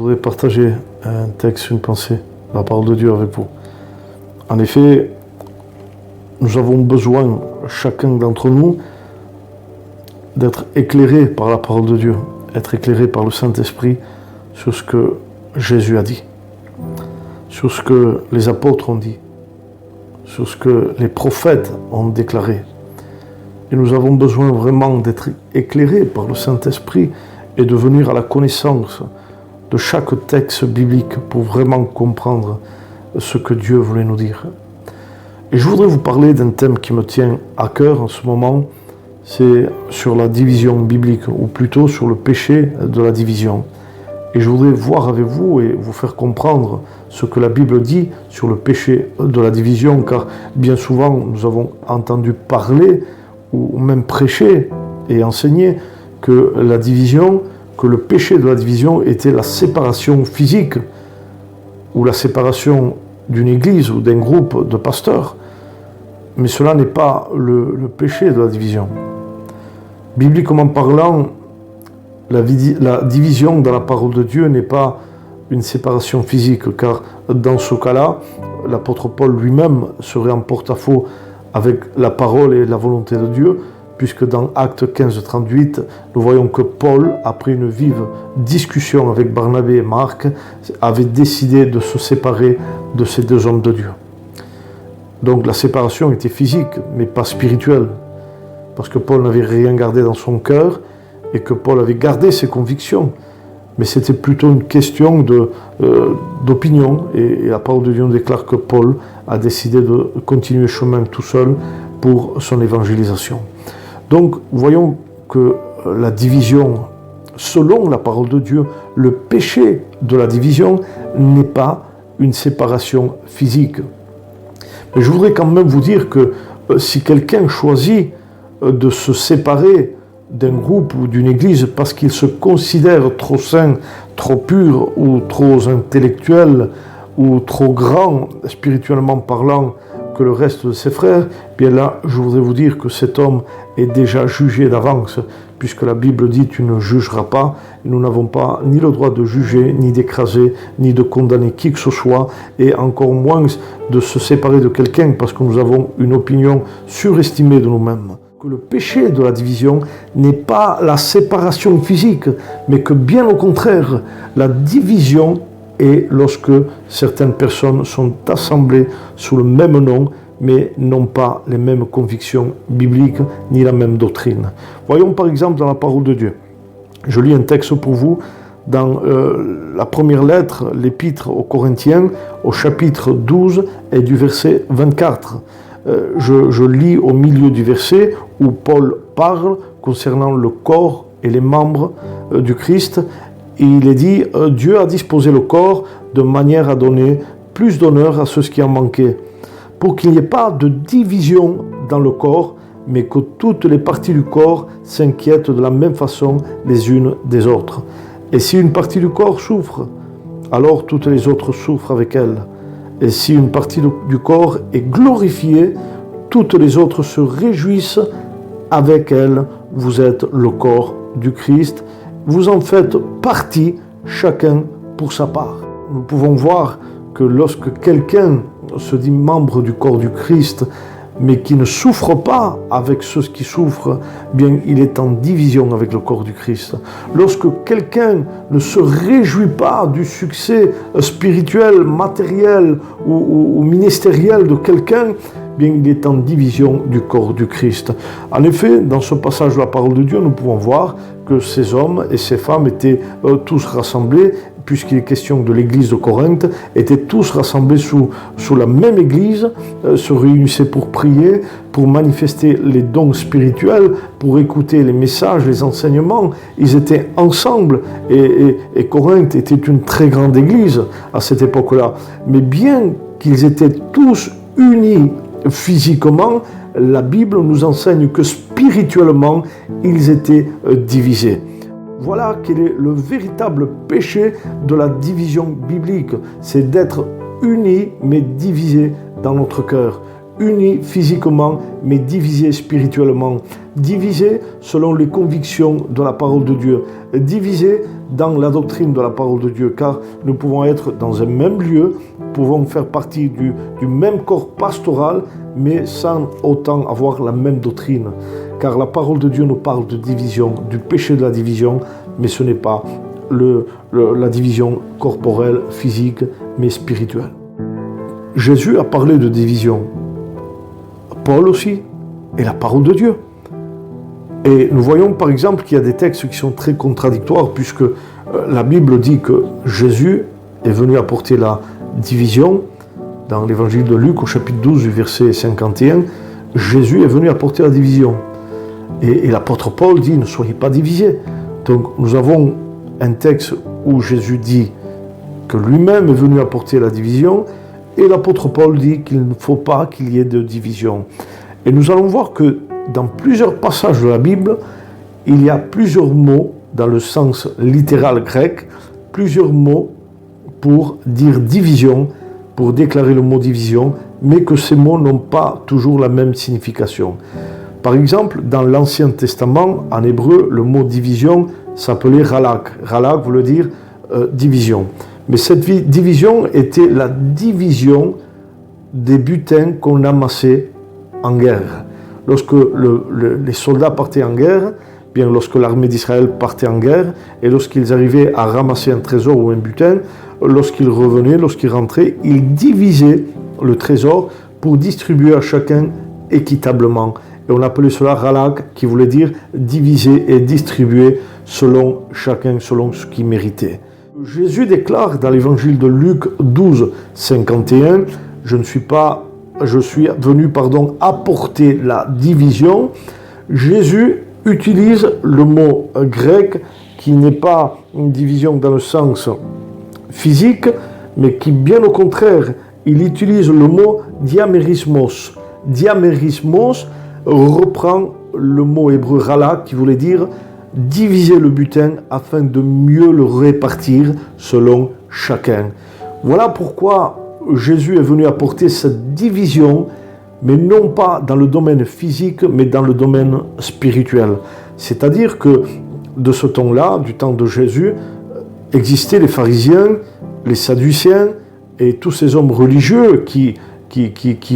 voudrais partager un texte, une pensée, la parole de Dieu avec vous. En effet, nous avons besoin, chacun d'entre nous, d'être éclairés par la parole de Dieu, être éclairés par le Saint-Esprit sur ce que Jésus a dit, sur ce que les apôtres ont dit, sur ce que les prophètes ont déclaré. Et nous avons besoin vraiment d'être éclairés par le Saint-Esprit et de venir à la connaissance de chaque texte biblique pour vraiment comprendre ce que Dieu voulait nous dire. Et je voudrais vous parler d'un thème qui me tient à cœur en ce moment, c'est sur la division biblique, ou plutôt sur le péché de la division. Et je voudrais voir avec vous et vous faire comprendre ce que la Bible dit sur le péché de la division, car bien souvent nous avons entendu parler, ou même prêcher et enseigner que la division, que le péché de la division était la séparation physique, ou la séparation d'une église ou d'un groupe de pasteurs. Mais cela n'est pas le péché de la division. Bibliquement parlant, la division dans la parole de Dieu n'est pas une séparation physique, car dans ce cas-là, l'apôtre Paul lui-même serait en porte-à-faux avec la parole et la volonté de Dieu, puisque dans Actes 15, 38, nous voyons que Paul, après une vive discussion avec Barnabé et Marc, avait décidé de se séparer de ces deux hommes de Dieu. Donc la séparation était physique, mais pas spirituelle, parce que Paul n'avait rien gardé dans son cœur, et que Paul avait gardé ses convictions. Mais c'était plutôt une question d'opinion, et la parole de Dieu déclare que Paul a décidé de continuer le chemin tout seul pour son évangélisation. Donc, voyons que la division, selon la parole de Dieu, le péché de la division n'est pas une séparation physique. Mais je voudrais quand même vous dire que si quelqu'un choisit de se séparer d'un groupe ou d'une église parce qu'il se considère trop saint, trop pur ou trop intellectuel ou trop grand, spirituellement parlant, que le reste de ses frères, bien là, je voudrais vous dire que cet homme est déjà jugé d'avance, puisque la Bible dit « tu ne jugeras pas ». Nous n'avons pas ni le droit de juger, ni d'écraser, ni de condamner qui que ce soit, et encore moins de se séparer de quelqu'un, parce que nous avons une opinion surestimée de nous-mêmes. Que le péché de la division n'est pas la séparation physique, mais que bien au contraire, la division est lorsque certaines personnes sont assemblées sous le même nom, mais n'ont pas les mêmes convictions bibliques ni la même doctrine. Voyons par exemple dans la parole de Dieu. Je lis un texte pour vous dans la première lettre, l'épître aux Corinthiens, au chapitre 12 et du verset 24. Je lis au milieu du verset où Paul parle concernant le corps et les membres du Christ. Et il est dit « Dieu a disposé le corps de manière à donner plus d'honneur à ceux qui en manquaient, pour qu'il n'y ait pas de division dans le corps, mais que toutes les parties du corps s'inquiètent de la même façon les unes des autres. Et si une partie du corps souffre, alors toutes les autres souffrent avec elle. Et si une partie du corps est glorifiée, toutes les autres se réjouissent avec elle. Vous êtes le corps du Christ. Vous en faites partie, chacun pour sa part. » Nous pouvons voir que lorsque quelqu'un se dit membre du corps du Christ, mais qui ne souffre pas avec ceux qui souffrent, bien il est en division avec le corps du Christ. Lorsque quelqu'un ne se réjouit pas du succès spirituel, matériel ou ministériel de quelqu'un, bien il est en division du corps du Christ. En effet, dans ce passage de la parole de Dieu, nous pouvons voir que ces hommes et ces femmes étaient tous rassemblés, puisqu'il est question de l'église de Corinthe, étaient tous rassemblés sous la même église, se réunissaient pour prier, pour manifester les dons spirituels, pour écouter les messages, les enseignements. Ils étaient ensemble et Corinthe était une très grande église à cette époque-là. Mais bien qu'ils étaient tous unis physiquement, la Bible nous enseigne que spirituellement, ils étaient divisés. Voilà quel est le véritable péché de la division biblique. C'est d'être unis mais divisés dans notre cœur. unis physiquement, mais divisés spirituellement, divisés selon les convictions de la parole de Dieu, divisés dans la doctrine de la parole de Dieu, car nous pouvons être dans un même lieu, pouvons faire partie du même corps pastoral, mais sans autant avoir la même doctrine. Car la parole de Dieu nous parle de division, du péché de la division, mais ce n'est pas la division corporelle, physique, mais spirituelle. Jésus a parlé de division. Paul aussi, et la parole de Dieu. Et nous voyons par exemple qu'il y a des textes qui sont très contradictoires, puisque la Bible dit que Jésus est venu apporter la division. Dans l'évangile de Luc, au chapitre 12, du verset 51, Jésus est venu apporter la division. Et l'apôtre Paul dit, ne soyez pas divisés. Donc nous avons un texte où Jésus dit que lui-même est venu apporter la division, et l'apôtre Paul dit qu'il ne faut pas qu'il y ait de division. Et nous allons voir que dans plusieurs passages de la Bible, il y a plusieurs mots, dans le sens littéral grec, plusieurs mots pour dire division, pour déclarer le mot division, mais que ces mots n'ont pas toujours la même signification. Par exemple, dans l'Ancien Testament, en hébreu, le mot division s'appelait ralak. Ralak veut dire division. Mais cette division était la division des butins qu'on amassait en guerre. Lorsque les soldats partaient en guerre, bien lorsque l'armée d'Israël partait en guerre, et lorsqu'ils arrivaient à ramasser un trésor ou un butin, lorsqu'ils revenaient, lorsqu'ils rentraient, ils divisaient le trésor pour distribuer à chacun équitablement. Et on appelait cela ralak, qui voulait dire diviser et distribuer selon chacun, selon ce qu'il méritait. Jésus déclare dans l'évangile de Luc 12, 51, je suis venu apporter la division. Jésus utilise le mot grec qui n'est pas une division dans le sens physique, mais qui, bien au contraire, il utilise le mot diamérismos. Diamérismos reprend le mot hébreu ralak qui voulait dire diviser le butin afin de mieux le répartir selon chacun. Voilà pourquoi Jésus est venu apporter cette division, mais non pas dans le domaine physique, mais dans le domaine spirituel. C'est-à-dire que de ce temps-là, du temps de Jésus, existaient les pharisiens, les sadducéens et tous ces hommes religieux qui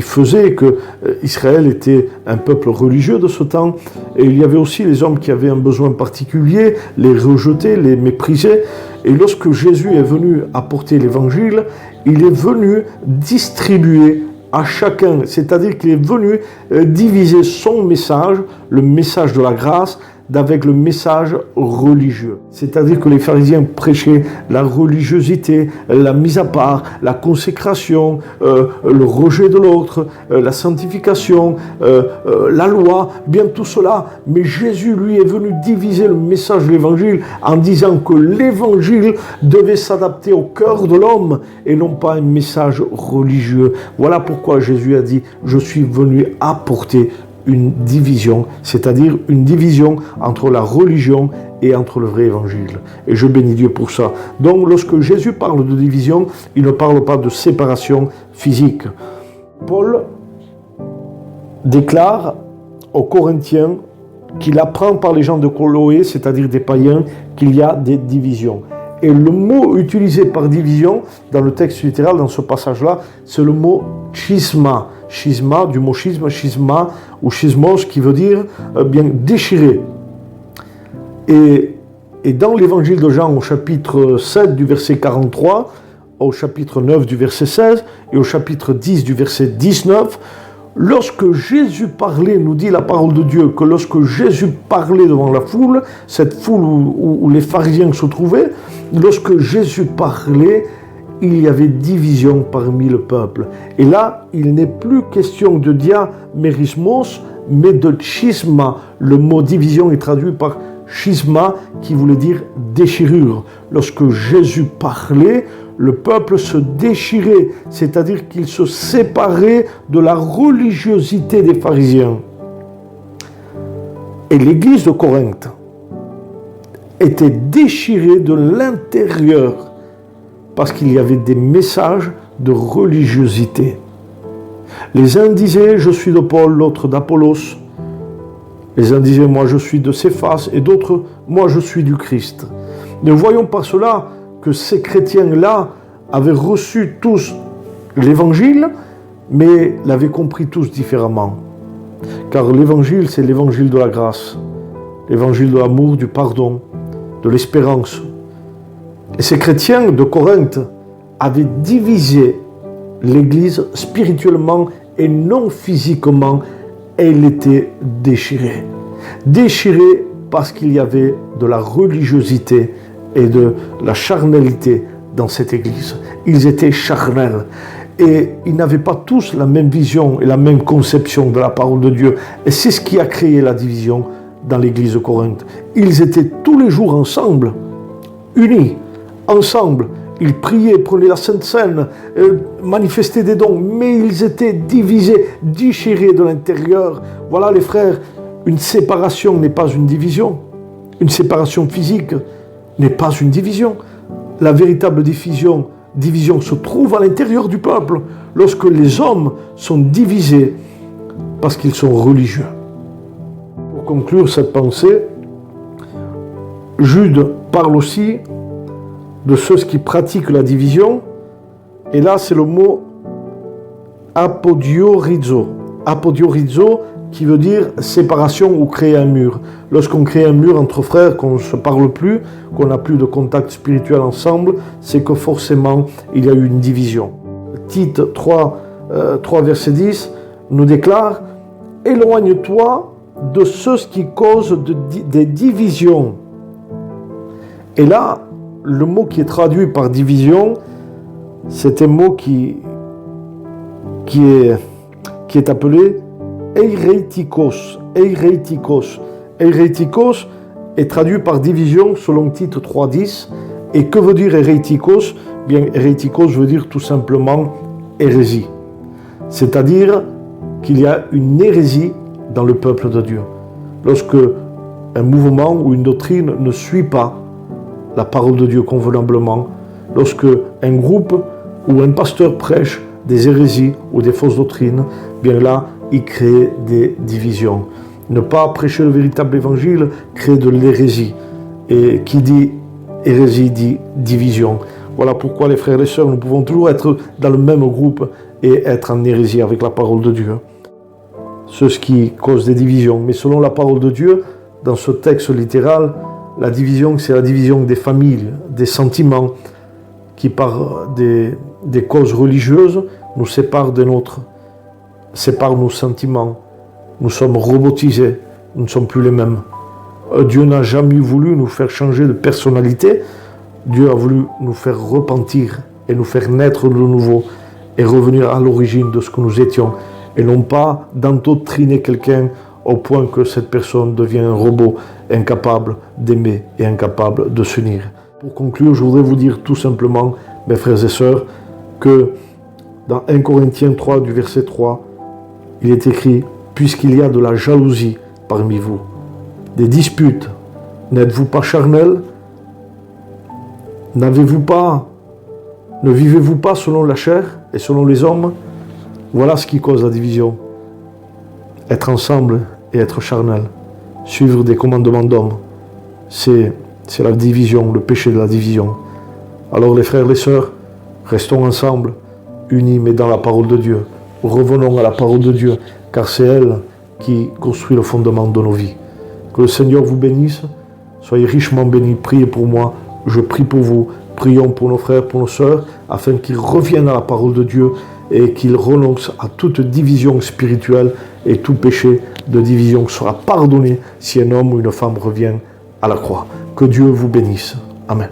faisaient que Israël était un peuple religieux de ce temps. Et il y avait aussi les hommes qui avaient un besoin particulier, les rejeter, les mépriser. Et lorsque Jésus est venu apporter l'évangile, il est venu distribuer à chacun, c'est-à-dire qu'il est venu diviser son message, le message de la grâce, d'avec le message religieux. C'est-à-dire que les pharisiens prêchaient la religiosité, la mise à part, la consécration, le rejet de l'autre, la sanctification, la loi, bien tout cela. Mais Jésus, lui, est venu diviser le message de l'évangile en disant que l'évangile devait s'adapter au cœur de l'homme et non pas un message religieux. Voilà pourquoi Jésus a dit « Je suis venu apporter une division, c'est-à-dire une division entre la religion et entre le vrai évangile. » Et je bénis Dieu pour ça. Donc, lorsque Jésus parle de division, il ne parle pas de séparation physique. Paul déclare aux Corinthiens qu'il apprend par les gens de Chloé, c'est-à-dire des païens, qu'il y a des divisions. Et le mot utilisé par division, dans le texte littéral, dans ce passage-là, c'est le mot schisma. Schisma, du mot schisme, schisma, ou schismos, qui veut dire bien déchirer. Et dans l'évangile de Jean, au chapitre 7 du verset 43, au chapitre 9 du verset 16, et au chapitre 10 du verset 19, lorsque Jésus parlait, nous dit la parole de Dieu, que lorsque Jésus parlait devant la foule, cette foule où les pharisiens se trouvaient, lorsque Jésus parlait, il y avait division parmi le peuple. Et là, il n'est plus question de diamérismos, mais de schisma. Le mot division est traduit par schisma, qui voulait dire déchirure. Lorsque Jésus parlait, le peuple se déchirait, c'est-à-dire qu'il se séparait de la religiosité des pharisiens. Et l'église de Corinthe était déchirée de l'intérieur, parce qu'il y avait des messages de religiosité. Les uns disaient, je suis de Paul, l'autre d'Apollos. Les uns disaient, moi je suis de Céphas, et d'autres, moi je suis du Christ. Nous voyons par cela que ces chrétiens-là avaient reçu tous l'évangile, mais l'avaient compris tous différemment. Car l'évangile, c'est l'évangile de la grâce, l'évangile de l'amour, du pardon, de l'espérance. Et ces chrétiens de Corinthe avaient divisé l'Église spirituellement et non physiquement. Elle était déchirée. Déchirée parce qu'il y avait de la religiosité et de la charnalité dans cette Église. Ils étaient charnels. Et ils n'avaient pas tous la même vision et la même conception de la parole de Dieu. Et c'est ce qui a créé la division dans l'Église de Corinthe. Ils étaient tous les jours ensemble, unis, ensemble. Ils priaient, prenaient la Sainte Seine, manifestaient des dons, mais ils étaient divisés, déchirés de l'intérieur. Voilà les frères, une séparation n'est pas une division. Une séparation physique n'est pas une division. La véritable division se trouve à l'intérieur du peuple, lorsque les hommes sont divisés parce qu'ils sont religieux. Pour conclure cette pensée, Jude parle aussi de ceux qui pratiquent la division, et là c'est le mot apodiorizo. Apodiorizo qui veut dire séparation ou créer un mur. Lorsqu'on crée un mur entre frères, qu'on ne se parle plus, qu'on n'a plus de contact spirituel ensemble, c'est que forcément il y a eu une division. Tite 3 verset 10 nous déclare « Éloigne-toi de ceux qui causent des divisions ». Et là, le mot qui est traduit par division, c'est un mot qui est appelé eireitikos. Eireitikos. Eireitikos est traduit par division selon Tite 3.10. Et que veut dire eireitikos? Bien, eireitikos veut dire tout simplement hérésie. C'est-à-dire qu'il y a une hérésie dans le peuple de Dieu. Lorsque un mouvement ou une doctrine ne suit pas la parole de Dieu convenablement, lorsque un groupe ou un pasteur prêche des hérésies ou des fausses doctrines, bien là, il crée des divisions. Ne pas prêcher le véritable évangile crée de l'hérésie. Et qui dit hérésie dit division. Voilà pourquoi les frères et les sœurs, nous pouvons toujours être dans le même groupe et être en hérésie avec la parole de Dieu. Ce qui cause des divisions. Mais selon la parole de Dieu, dans ce texte littéral, la division, c'est la division des familles, des sentiments qui, par des causes religieuses, nous séparent des nôtres, séparent nos sentiments. Nous sommes robotisés, nous ne sommes plus les mêmes. Dieu n'a jamais voulu nous faire changer de personnalité. Dieu a voulu nous faire repentir et nous faire naître de nouveau et revenir à l'origine de ce que nous étions. Et non pas d'endoctriner quelqu'un au point que cette personne devient un robot incapable d'aimer et incapable de s'unir. Pour conclure, je voudrais vous dire tout simplement, mes frères et sœurs, que dans 1 Corinthiens 3, du verset 3, il est écrit « Puisqu'il y a de la jalousie parmi vous, des disputes, n'êtes-vous pas charnels? Ne vivez-vous pas selon la chair et selon les hommes ?» Voilà ce qui cause la division. Être ensemble et être charnel. Suivre des commandements d'hommes. C'est la division, le péché de la division. Alors les frères et les sœurs, restons ensemble, unis mais dans la parole de Dieu. Revenons à la parole de Dieu, car c'est elle qui construit le fondement de nos vies. Que le Seigneur vous bénisse. Soyez richement bénis. Priez pour moi. Je prie pour vous. Prions pour nos frères, pour nos sœurs, afin qu'ils reviennent à la parole de Dieu et qu'ils renoncent à toute division spirituelle, et tout péché de division sera pardonné si un homme ou une femme revient à la croix. Que Dieu vous bénisse. Amen.